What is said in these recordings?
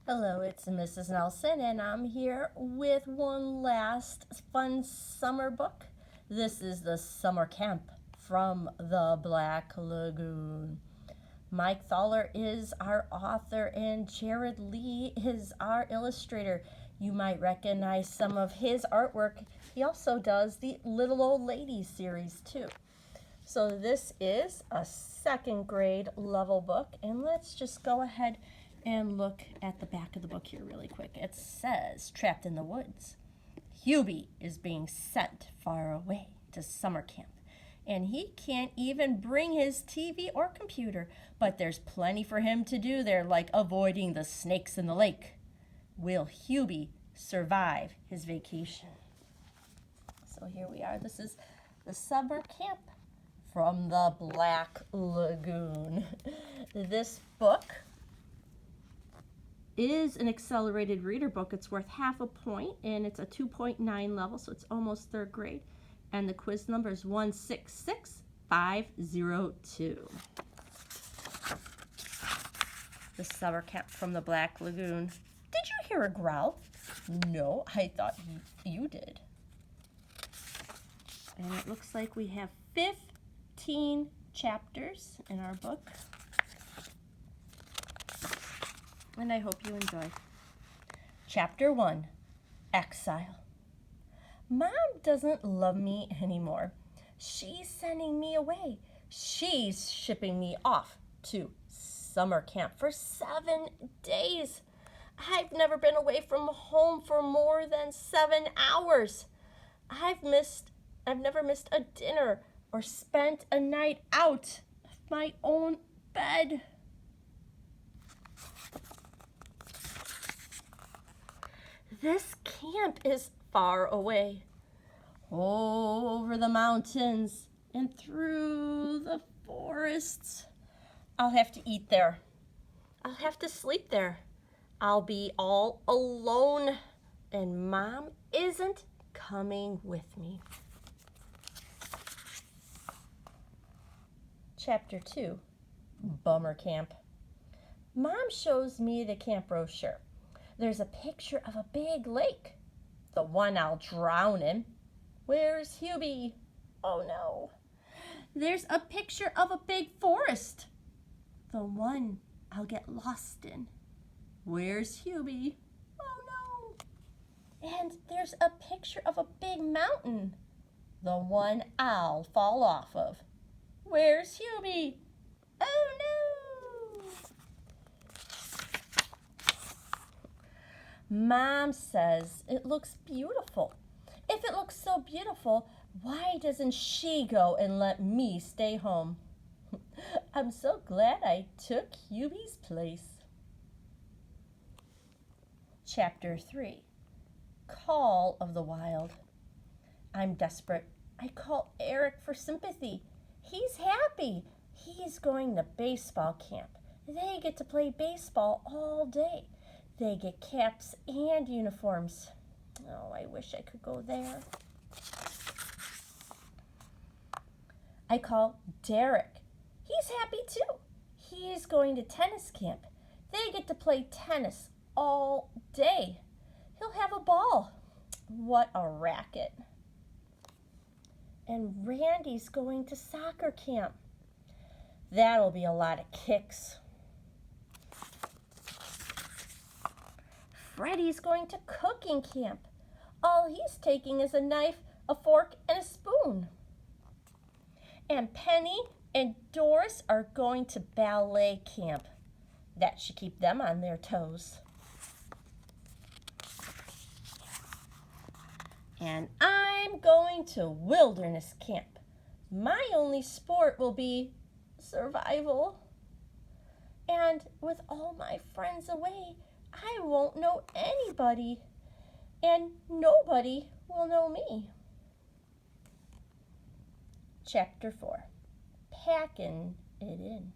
Hello, it's Mrs. Nelson, and I'm here with one last fun summer book. This is the Summer Camp from the Black Lagoon. Mike Thaller is our author, and Jared Lee is our illustrator. You might recognize some of his artwork. He also does the Little Old Lady series, too. So this is a second grade level book, and let's just go ahead and look at the back of the book here really quick. It says, trapped in the woods. Hubie is being sent far away to summer camp, and he can't even bring his TV or computer, but there's plenty for him to do there, like avoiding the snakes in the lake. Will Hubie survive his vacation? So here we are. This is the summer camp from the Black Lagoon. This book is an accelerated reader book. It's worth half a point, and it's a 2.9 level, so it's almost third grade. And the quiz number is 166502. The summer camp from the Black Lagoon. Did you hear a growl? No, I thought you did. And it looks like we have 15 chapters in our book. And I hope you enjoy. Chapter 1, Exile. Mom doesn't love me anymore. She's sending me away. She's shipping me off to summer camp for 7 days. I've never been away from home for more than 7 hours. I've never missed a dinner or spent a night out of my own bed. This camp is far away, over the mountains and through the forests. I'll have to eat there. I'll have to sleep there. I'll be all alone, and Mom isn't coming with me. Chapter 2, Bummer Camp. Mom shows me the camp brochure. There's a picture of a big lake, the one I'll drown in. Where's Hubie? Oh no. There's a picture of a big forest, the one I'll get lost in. Where's Hubie? Oh no. And there's a picture of a big mountain, the one I'll fall off of. Where's Hubie? Oh no. Mom says it looks beautiful. If it looks so beautiful, why doesn't she go and let me stay home? I'm so glad I took Hubie's place. Chapter 3, Call of the Wild. I'm desperate. I call Eric for sympathy. He's happy. He's going to baseball camp. They get to play baseball all day. They get caps and uniforms. Oh, I wish I could go there. I call Derek. He's happy too. He's going to tennis camp. They get to play tennis all day. He'll have a ball. What a racket. And Randy's going to soccer camp. That'll be a lot of kicks. Freddie's going to cooking camp. All he's taking is a knife, a fork, and a spoon. And Penny and Doris are going to ballet camp. That should keep them on their toes. And I'm going to wilderness camp. My only sport will be survival. And with all my friends away, I won't know anybody, and nobody will know me. Chapter 4, Packing It In.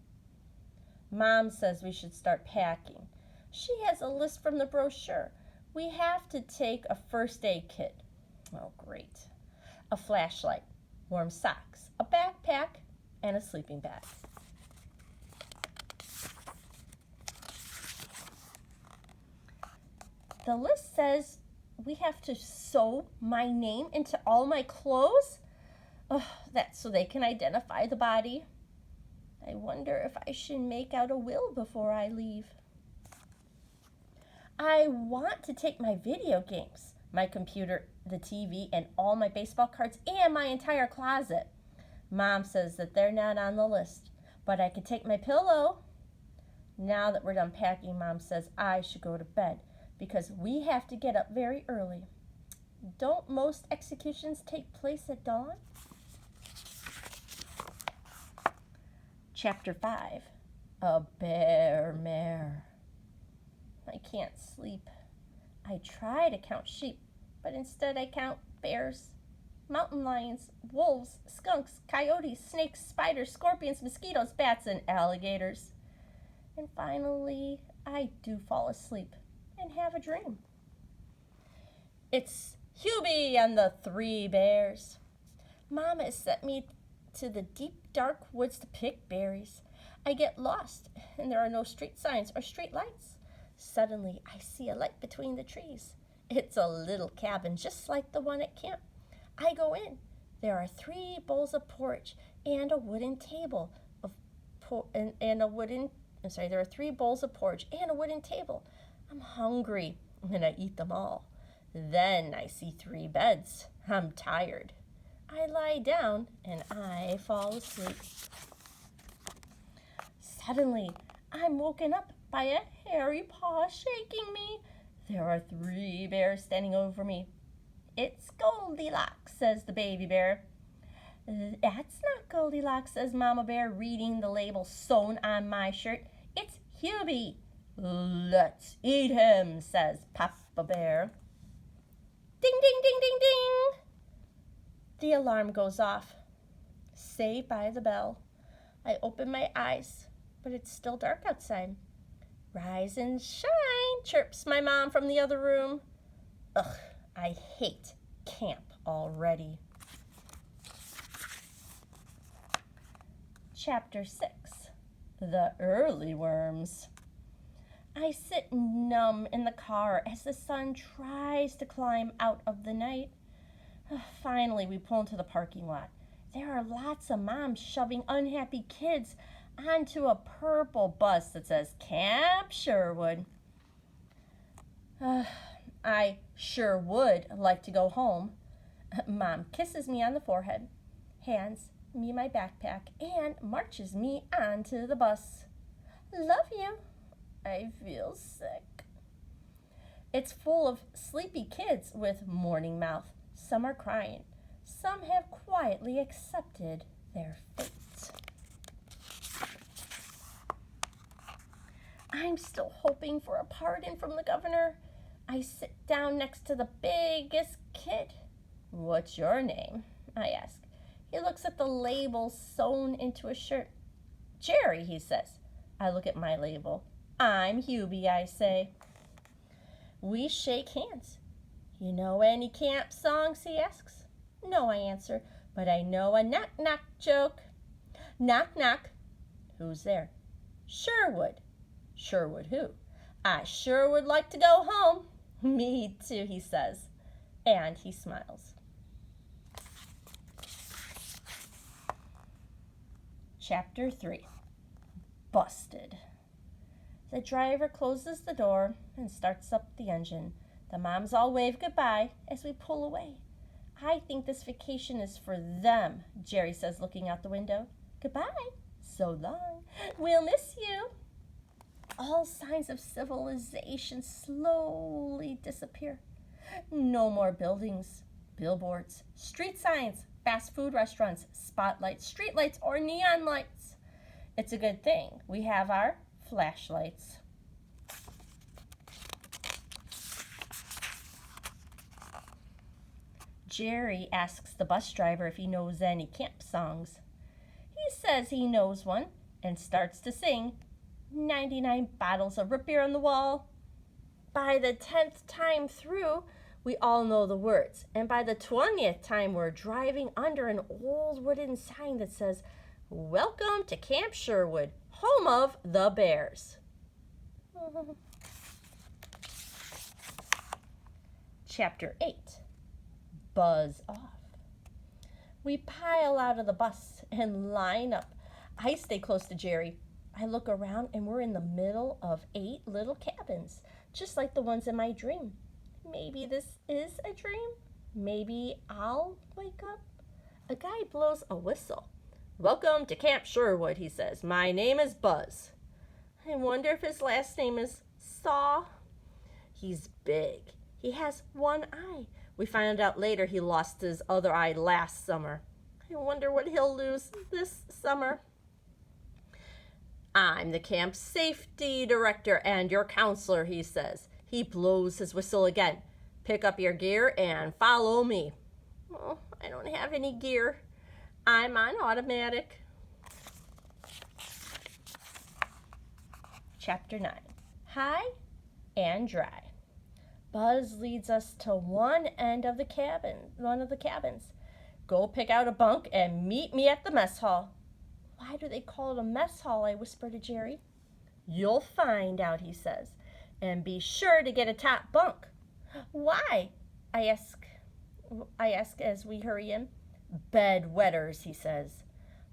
Mom says we should start packing. She has a list from the brochure. We have to take a first aid kit. Oh, great. A flashlight, warm socks, a backpack, and a sleeping bag. The list says we have to sew my name into all my clothes? Oh, that's so they can identify the body. I wonder if I should make out a will before I leave. I want to take my video games, my computer, the TV, and all my baseball cards, and my entire closet. Mom says that they're not on the list, but I could take my pillow. Now that we're done packing, Mom says I should go to bed because we have to get up very early. Don't most executions take place at dawn? Chapter 5, A Bear Mare. I can't sleep. I try to count sheep, but instead I count bears, mountain lions, wolves, skunks, coyotes, snakes, spiders, scorpions, mosquitoes, bats, and alligators. And finally, I do fall asleep and have a dream. It's Hubie and the 3 bears. Mom has sent me to the deep, dark woods to pick berries. I get lost, and there are no street signs or street lights. Suddenly, I see a light between the trees. It's a little cabin, just like the one at camp. I go in. There are 3 bowls of porridge and a wooden table there are 3 bowls of porridge and a wooden table. I'm hungry, and I eat them all. Then I see 3 beds. I'm tired. I lie down, and I fall asleep. Suddenly, I'm woken up by a hairy paw shaking me. There are 3 bears standing over me. It's Goldilocks, says the baby bear. That's not Goldilocks, says Mama Bear, reading the label sewn on my shirt. It's Hubie. Let's eat him, says Papa Bear. Ding, ding, ding, ding, ding. The alarm goes off. Saved by the bell. I open my eyes, but it's still dark outside. Rise and shine, chirps my mom from the other room. Ugh, I hate camp already. Chapter 6, The Early Worms. I sit numb in the car as the sun tries to climb out of the night. Finally, we pull into the parking lot. There are lots of moms shoving unhappy kids onto a purple bus that says Camp Sherwood. I sure would like to go home. Mom kisses me on the forehead, hands me my backpack, and marches me onto the bus. Love you. I feel sick. It's full of sleepy kids with morning mouth. Some are crying. Some have quietly accepted their fate. I'm still hoping for a pardon from the governor. I sit down next to the biggest kid. What's your name? I ask. He looks at the label sewn into a shirt. Jerry, he says. I look at my label. I'm Hubie, I say. We shake hands. You know any camp songs, he asks. No, I answer, but I know a knock-knock joke. Knock, knock. Who's there? Sherwood. Sherwood who? I sure would like to go home. Me too, he says, and he smiles. Chapter 3, Busted. The driver closes the door and starts up the engine. The moms all wave goodbye as we pull away. I think this vacation is for them, Jerry says, looking out the window. Goodbye. So long. We'll miss you. All signs of civilization slowly disappear. No more buildings, billboards, street signs, fast food restaurants, spotlights, streetlights, or neon lights. It's a good thing we have our flashlights. Jerry asks the bus driver if he knows any camp songs. He says he knows one and starts to sing 99 bottles of root beer on the wall. By the 10th time through, we all know the words. And by the 20th time, we're driving under an old wooden sign that says, Welcome to Camp Sherwood, home of the Bears. Chapter 8. Buzz off. We pile out of the bus and line up. I stay close to Jerry. I look around and we're in the middle of 8 little cabins, just like the ones in my dream. Maybe this is a dream. Maybe I'll wake up. A guy blows a whistle. "Welcome to Camp Sherwood," he says. "My name is Buzz." I wonder if his last name is Saw. He's big. He has one eye. We found out later he lost his other eye last summer. I wonder what he'll lose this summer. "I'm the camp safety director and your counselor," he says. He blows his whistle again. "Pick up your gear and follow me." Oh, I don't have any gear. I'm on automatic. Chapter 9. High and Dry. Buzz leads us to one of the cabins. "Go pick out a bunk and meet me at the mess hall." "Why do they call it a mess hall?" I whisper to Jerry. "You'll find out," he says. "And be sure to get a top bunk." "Why?" I ask as we hurry in. "Bed wetters," he says,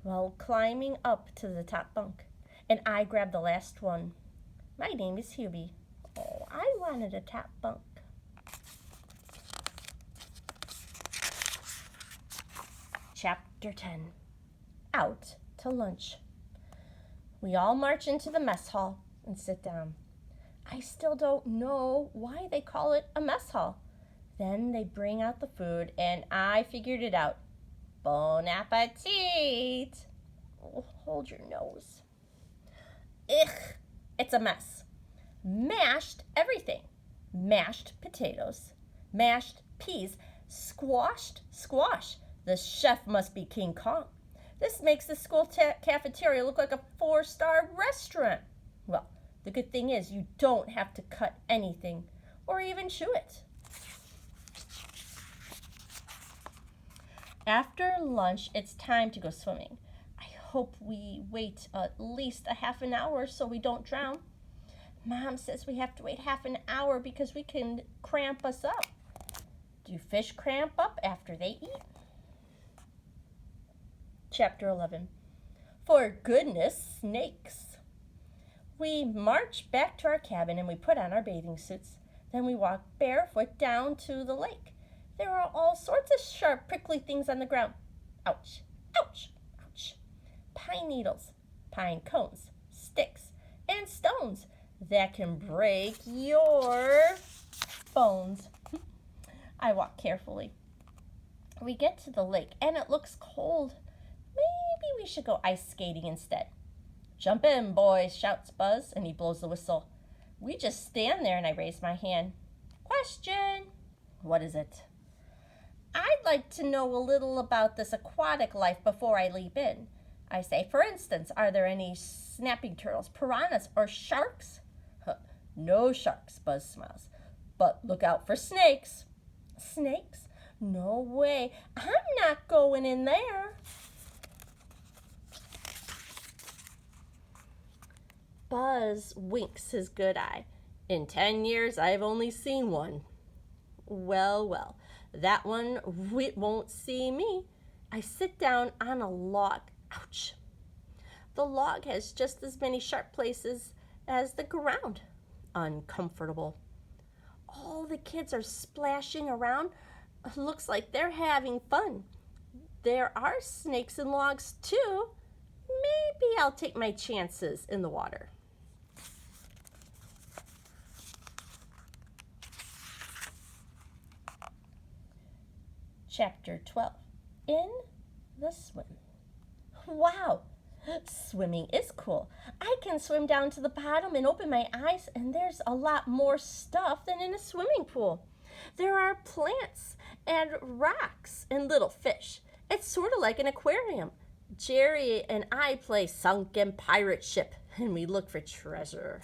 while climbing up to the top bunk. And I grab the last one. "My name is Hubie." Oh, I wanted a top bunk. Chapter 10. Out to lunch. We all march into the mess hall and sit down. I still don't know why they call it a mess hall. Then they bring out the food, and I figured it out. Bon appetit! Oh, hold your nose. Ugh, it's a mess. Mashed everything. Mashed potatoes, mashed peas, squashed squash. The chef must be King Kong. This makes the school cafeteria look like a 4-star restaurant. Well, the good thing is you don't have to cut anything or even chew it. After lunch, it's time to go swimming. I hope we wait at least a half an hour so we don't drown. Mom says we have to wait half an hour because we can cramp us up. Do fish cramp up after they eat? Chapter 11. For goodness snakes. We march back to our cabin and we put on our bathing suits. Then we walk barefoot down to the lake. There are all sorts of sharp, prickly things on the ground. Ouch, ouch, ouch. Pine needles, pine cones, sticks, and stones that can break your bones. I walk carefully. We get to the lake and it looks cold. Maybe we should go ice skating instead. "Jump in, boys," shouts Buzz, and he blows the whistle. We just stand there and I raise my hand. "Question." "What is it?" "I'd like to know a little about this aquatic life before I leap in." I say, "For instance, are there any snapping turtles, piranhas, or sharks?" "No sharks," Buzz smiles. "But look out for snakes." "Snakes? No way. I'm not going in there." Buzz winks his good eye. "In 10 years, I've only seen one." Well, well, that one won't see me. I sit down on a log. Ouch. The log has just as many sharp places as the ground. Uncomfortable. All the kids are splashing around. Looks like they're having fun. There are snakes in logs too. Maybe I'll take my chances in the water. Chapter 12. In the swim. Wow, swimming is cool. I can swim down to the bottom and open my eyes, and there's a lot more stuff than in a swimming pool. There are plants and rocks and little fish. It's sort of like an aquarium. Jerry and I play sunken pirate ship, and we look for treasure.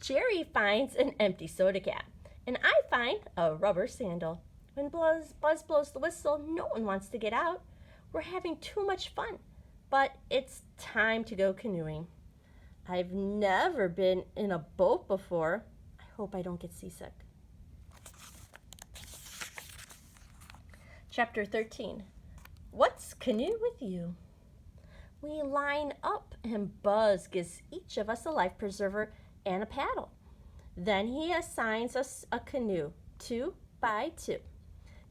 Jerry finds an empty soda can, and I find a rubber sandal. When Buzz blows the whistle, no one wants to get out. We're having too much fun, but it's time to go canoeing. I've never been in a boat before. I hope I don't get seasick. Chapter 13. What's canoe with you? We line up and Buzz gives each of us a life preserver and a paddle. Then he assigns us a canoe, 2 by 2.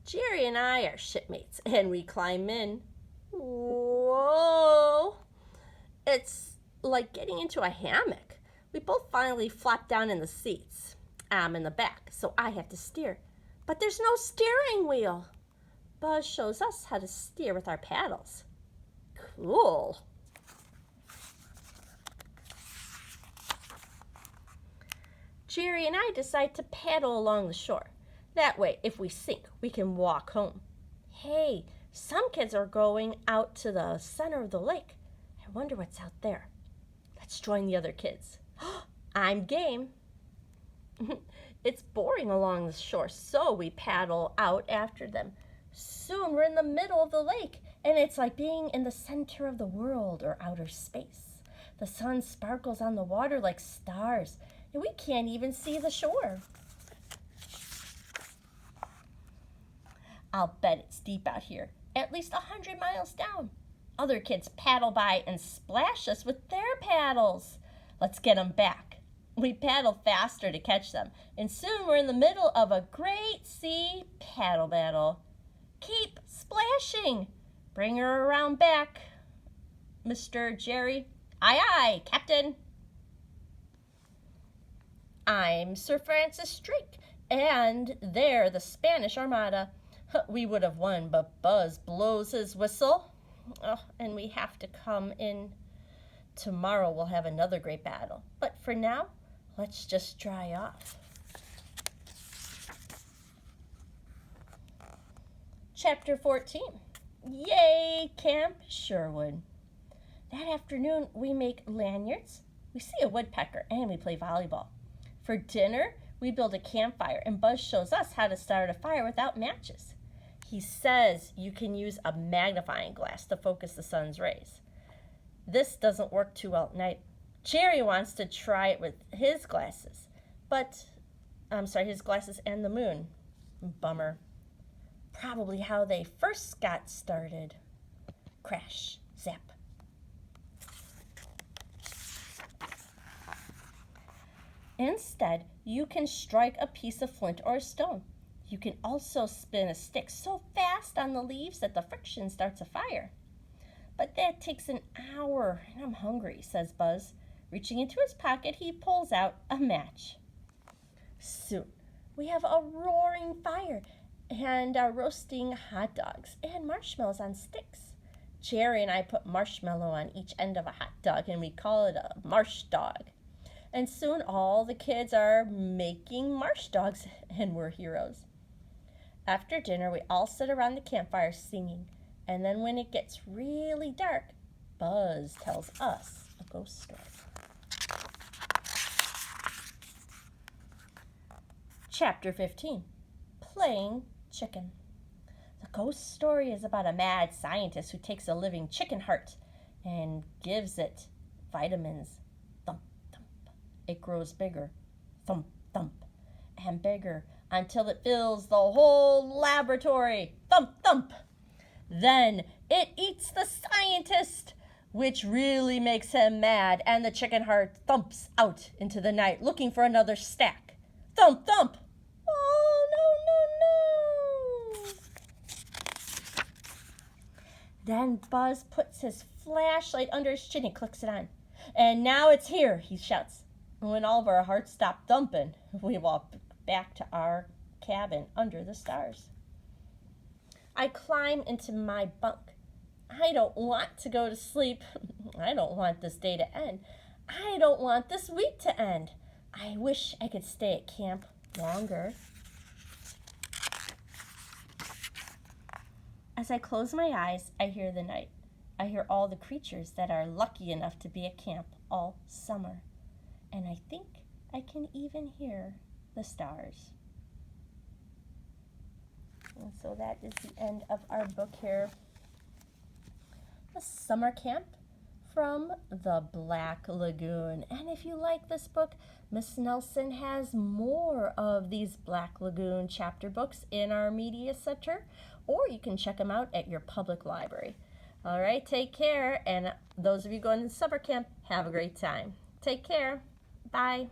Jerry and I are shipmates and we climb in. Whoa! It's like getting into a hammock. We both finally flop down in the seats. I'm in the back, so I have to steer. But there's no steering wheel. Buzz shows us how to steer with our paddles. Cool. Jerry and I decide to paddle along the shore. That way, if we sink, we can walk home. Hey, some kids are going out to the center of the lake. I wonder what's out there. Let's join the other kids. I'm game. It's boring along the shore, so we paddle out after them. Soon we're in the middle of the lake, and it's like being in the center of the world or outer space. The sun sparkles on the water like stars, and we can't even see the shore. I'll bet it's deep out here, at least 100 miles down. Other kids paddle by and splash us with their paddles. Let's get them back. We paddle faster to catch them, and soon we're in the middle of a great sea paddle battle. Keep splashing. Bring her around back, Mr. Jerry. Aye, aye, Captain. I'm Sir Francis Drake, and they're the Spanish Armada. We would have won, but Buzz blows his whistle, and we have to come in. Tomorrow we'll have another great battle, but for now, let's just dry off. Chapter 14. Yay, Camp Sherwood. That afternoon, we make lanyards, we see a woodpecker, and we play volleyball. For dinner, we build a campfire, and Buzz shows us how to start a fire without matches. He says you can use a magnifying glass to focus the sun's rays. This doesn't work too well at night. Jerry wants to try it with his glasses, his glasses and the moon. Bummer. Probably how they first got started. Crash, zap. Instead, you can strike a piece of flint or a stone. You can also spin a stick so fast on the leaves that the friction starts a fire. But that takes an hour, and I'm hungry, says Buzz. Reaching into his pocket, he pulls out a match. Soon, we have a roaring fire and are roasting hot dogs and marshmallows on sticks. Jerry and I put marshmallow on each end of a hot dog, and we call it a marsh dog. And soon all the kids are making marsh dogs, and we're heroes. After dinner, we all sit around the campfire singing. And then when it gets really dark, Buzz tells us a ghost story. Chapter 15. Playing Chicken. The ghost story is about a mad scientist who takes a living chicken heart and gives it vitamins. Thump, thump. It grows bigger. Thump, thump. And bigger until it fills the whole laboratory. Thump, thump. Then it eats the scientist, which really makes him mad, and the chicken heart thumps out into the night looking for another stack. Thump, thump. Oh, no, no, no. Then Buzz puts his flashlight under his chin and clicks it on. And now it's here, he shouts. And when all of our hearts stop thumping, we walk back to our cabin under the stars. I climb into my bunk. I don't want to go to sleep. I don't want this day to end. I don't want this week to end. I wish I could stay at camp longer. As I close my eyes, I hear the night. I hear all the creatures that are lucky enough to be at camp all summer. And I think I can even hear the stars. And so that is the end of our book here. The Summer Camp from the Black Lagoon. And if you like this book, Miss Nelson has more of these Black Lagoon chapter books in our media center, or you can check them out at your public library. All right, take care, and those of you going to summer camp, have a great time. Take care. Bye.